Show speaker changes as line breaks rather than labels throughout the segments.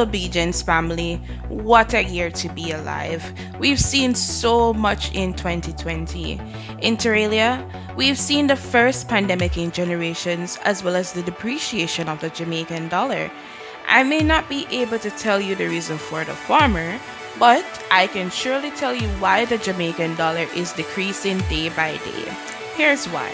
Well, BJ's family, what a year to be alive. We've seen so much in 2020. Inter alia, we've seen the first pandemic in generations as well as the depreciation of the Jamaican dollar. I may not be able to tell you the reason for the former, but I can surely tell you why the Jamaican dollar is decreasing day by day. Here's why.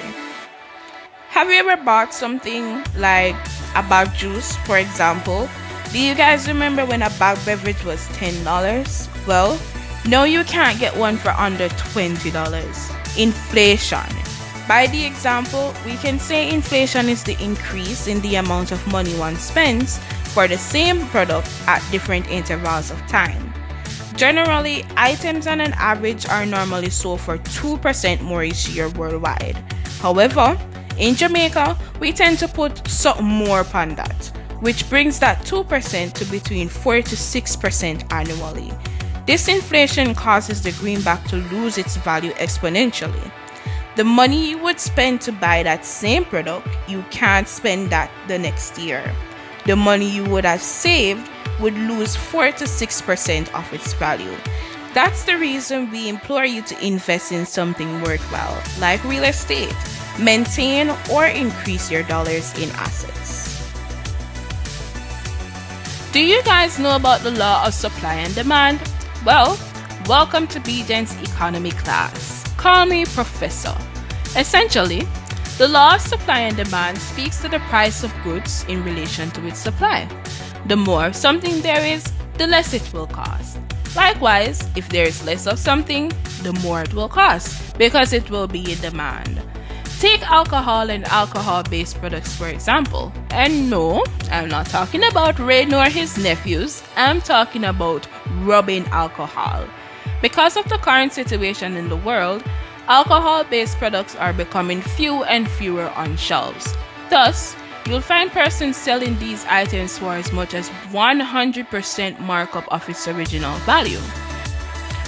Have you ever bought something like a bag juice, for example? Do you guys remember when a bag beverage was $10? Well, no, you can't get one for under $20. Inflation. By the example, we can say inflation is the increase in the amount of money one spends for the same product at different intervals of time. Generally, items on an average are normally sold for 2% more each year worldwide. However, in Jamaica, we tend to put something more upon that, which brings that 2% to between 4 to 6% annually. This inflation causes the greenback to lose its value exponentially. The money you would spend to buy that same product, you can't spend that the next year. The money you would have saved would lose 4 to 6% of its value. That's the reason we implore you to invest in something worthwhile, like real estate. Maintain or increase your dollars in assets. Do you guys know about the law of supply and demand? Well, welcome to BJ's economy class. Call me Professor. Essentially, the law of supply and demand speaks to the price of goods in relation to its supply. The more of something there is, the less it will cost. Likewise, if there is less of something, the more it will cost because it will be in demand. Take alcohol and alcohol-based products for example. And no, I'm not talking about Ray nor his nephews. I'm talking about rubbing alcohol. Because of the current situation in the world, alcohol-based products are becoming few and fewer on shelves. Thus, you'll find persons selling these items for as much as 100% markup of its original value.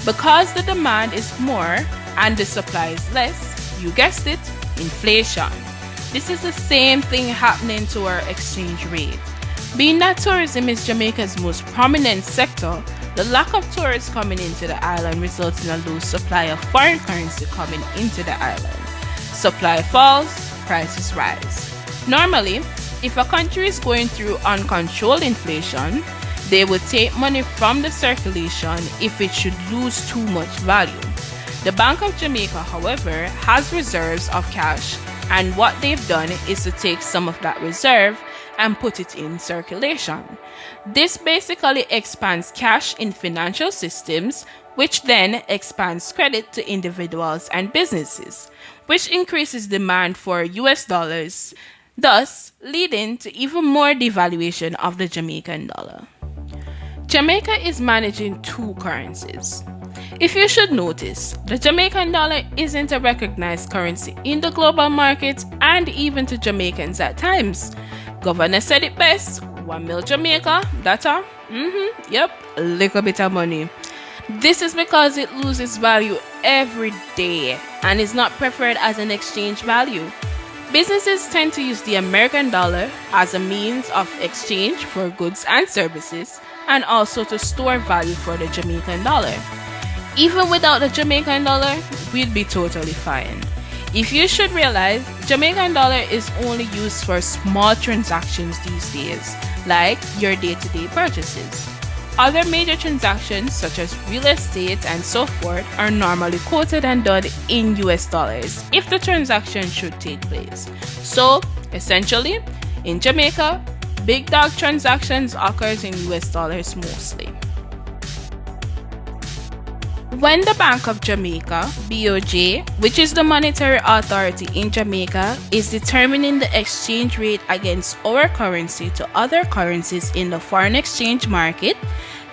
Because the demand is more and the supply is less, you guessed it, inflation. This is the same thing happening to our exchange rate. Being that tourism is Jamaica's most prominent sector, the lack of tourists coming into the island results in a low supply of foreign currency coming into the island. Supply falls, prices rise. Normally, if a country is going through uncontrolled inflation, they would take money from the circulation if it should lose too much value. The Bank of Jamaica, however, has reserves of cash, and what they've done is to take some of that reserve and put it in circulation. This basically expands cash in financial systems, which then expands credit to individuals and businesses, which increases demand for US dollars, thus leading to even more devaluation of the Jamaican dollar. Jamaica is managing two currencies. If you should notice, the Jamaican dollar isn't a recognized currency in the global market and even to Jamaicans at times. Governor said it best, 1 mil Jamaica, data, yep, a little bit of money. This is because it loses value every day and is not preferred as an exchange value. Businesses tend to use the American dollar as a means of exchange for goods and services and also to store value for the Jamaican dollar. Even without the Jamaican dollar, we'd be totally fine. If you should realize, Jamaican dollar is only used for small transactions these days, like your day-to-day purchases. Other major transactions such as real estate and so forth are normally quoted and done in US dollars if the transaction should take place. So, essentially, in Jamaica, big dog transactions occurs in US dollars mostly. When the Bank of Jamaica, BOJ, which is the monetary authority in Jamaica, is determining the exchange rate against our currency to other currencies in the foreign exchange market,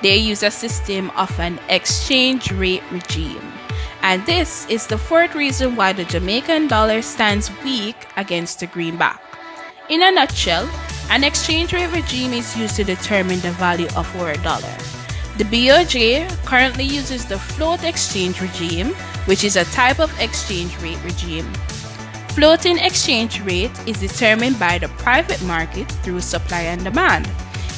they use a system of an exchange rate regime. And this is the fourth reason why the Jamaican dollar stands weak against the greenback. In a nutshell, an exchange rate regime is used to determine the value of our dollar. The BOJ currently uses the float exchange regime, which is a type of exchange rate regime. Floating exchange rate is determined by the private market through supply and demand.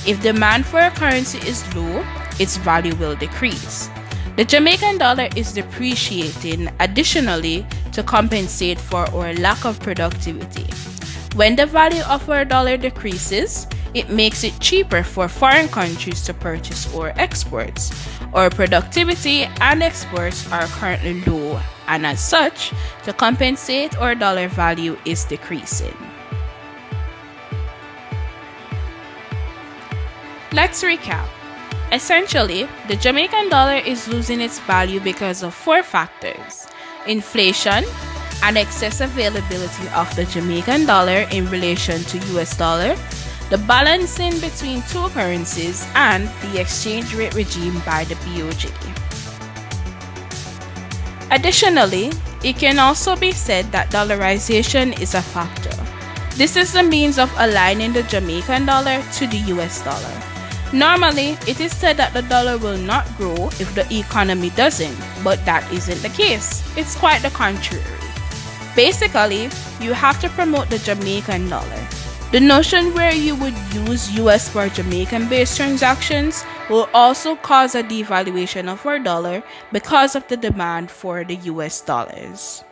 If demand for a currency is low, its value will decrease. The Jamaican dollar is depreciating additionally to compensate for our lack of productivity. When the value of our dollar decreases, it makes it cheaper for foreign countries to purchase our exports. Our productivity and exports are currently low, and as such, to compensate, our dollar value is decreasing. Let's recap. Essentially, the Jamaican dollar is losing its value because of 4 factors: inflation, an excess availability of the Jamaican dollar in relation to US dollar, the balancing between 2 currencies, and the exchange rate regime by the BOJ. Additionally, it can also be said that dollarization is a factor. This is the means of aligning the Jamaican dollar to the US dollar. Normally, it is said that the dollar will not grow if the economy doesn't, but that isn't the case. It's quite the contrary. Basically, you have to promote the Jamaican dollar. The notion where you would use US for Jamaican-based transactions will also cause a devaluation of our dollar because of the demand for the US dollars.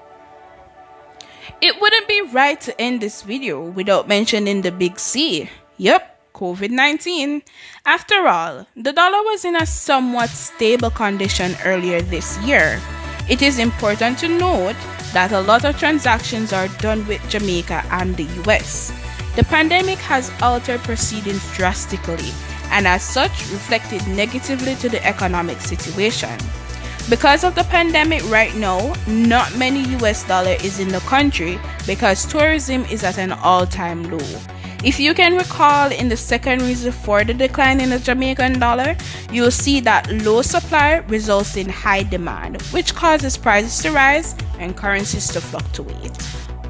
It wouldn't be right to end this video without mentioning the big C. Yep. COVID-19. After all, the dollar was in a somewhat stable condition earlier this year. It is important to note that a lot of transactions are done with Jamaica and the US. The pandemic has altered proceedings drastically and as such reflected negatively to the economic situation. Because of the pandemic right now, not many US dollar is in the country because tourism is at an all-time low. If you can recall, in the second reason for the decline in the Jamaican dollar, you'll see that low supply results in high demand, which causes prices to rise and currencies to fluctuate.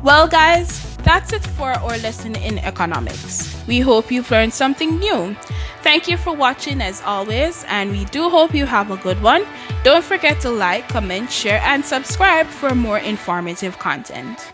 Well guys, that's it for our lesson in economics. We hope you've learned something new. Thank you for watching as always, and we do hope you have a good one. Don't forget to like, comment, share, and subscribe for more informative content.